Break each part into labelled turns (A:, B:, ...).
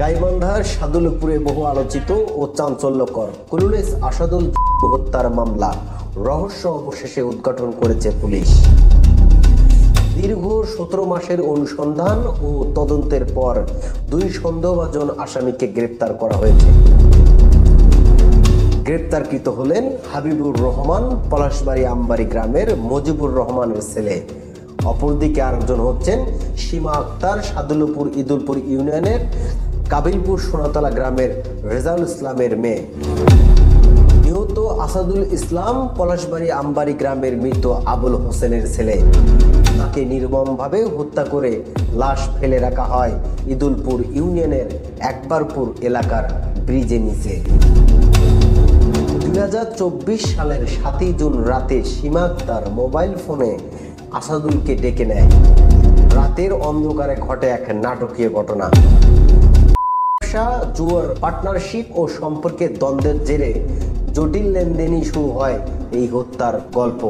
A: গাইবান্ধার সাদুলপুরে বহু আলোচিত ও চাঞ্চল্যকর কুলুলেস আসাদুল হত্যার মামলা রহস্য অবশেষে উদ্ঘাটন করেছে পুলিশ। দীর্ঘ 17 মাসের অনুসন্ধান ও তদন্তের পর 2 সন্দেহভাজন আসামিকে গ্রেপ্তার করা হয়েছে। গ্রেপ্তারকৃত হলেন হাবিবুর রহমান, পলাশবাড়ি আমবাড়ি গ্রামের মজিবুর রহমানের ছেলে। অপরদিকে আরেকজন হচ্ছেন সীমা আক্তার, সাদুলপুর ইদুলপুর ইউনিয়নের কাবিলপুর সোনাতলা গ্রামের রেজাউল ইসলামের মেয়ে। নিহত আসাদুল ইসলাম পলাশবাড়ি আমবাড়ি গ্রামের মৃত আবুল হোসেনের ছেলে। তাকে নির্মমভাবে হত্যা করে লাশ ফেলে রাখা হয় ইদুলপুর ইউনিয়নের একবারপুর এলাকার ব্রিজের নিচে। 2024 সালের 7 জুন রাতে সীমা আক্তার মোবাইল ফোনে আসাদুলকে ডেকে নেয়। রাতের অন্ধকারে ঘটে এক নাটকীয় ঘটনা। ব্যবসা, জুয়ার পার্টনারশিপ ও সম্পর্কের দ্বন্দ্বের জেরে জটিল লেনদেনই শুরু হয় এই হত্যার গল্প।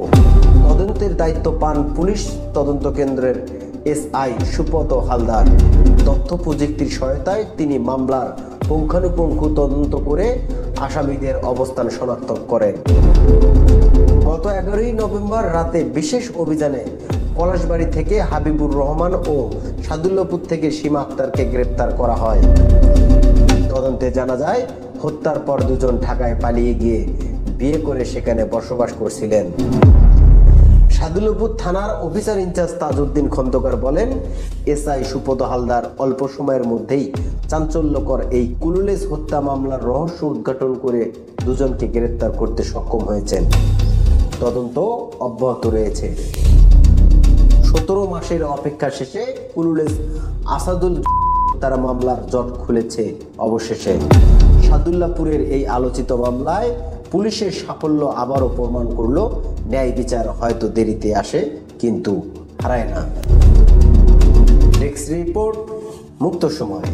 A: তদন্তের দায়িত্ব পান পুলিশ তদন্ত কেন্দ্রের এসআই সুপত হালদার। তথ্য প্রযুক্তির সহায়তায় তিনি মামলার পুঙ্খানুপুঙ্খ তদন্ত করে আসামিদের অবস্থান শনাক্ত করেন। গত 11 নভেম্বর রাতে বিশেষ অভিযানে পলাশবাড়ি থেকে হাবিবুর রহমান ও সাদুল্লাপুর থেকে সীমা আক্তারকে গ্রেপ্তার করা হয়। তদন্তে জানা যায়, হত্যার পর দুজন ঢাকায় পালিয়ে গিয়ে বিয়ে করে সেখানে বসবাস করছিলেন। সাদুল্লাপুর থানার অফিসার ইনচার্জ তাজউদ্দিন খন্দকার বলেন, এসআই সুপত হালদার অল্প সময়ের মধ্যেই চাঞ্চল্যকর এই কুলুলেস হত্যা মামলার রহস্য উদ্ঘাটন করে দুজনকে গ্রেপ্তার করতে সক্ষম হয়েছেন। তদন্ত অব্যাহত রয়েছে। 17 মাসের অপেক্ষা শেষে কুলুলেস আসাদুল তারা মামলার জট খুলেছে অবশেষে। সাদুল্লাপুরের এই আলোচিত মামলায় পুলিশের সাফল্য আবারও প্রমাণ করলো ন্যায় বিচার হয়তো দেরিতে আসে, কিন্তু হারায় না। ডেস্ক রিপোর্ট, মুক্ত সময়।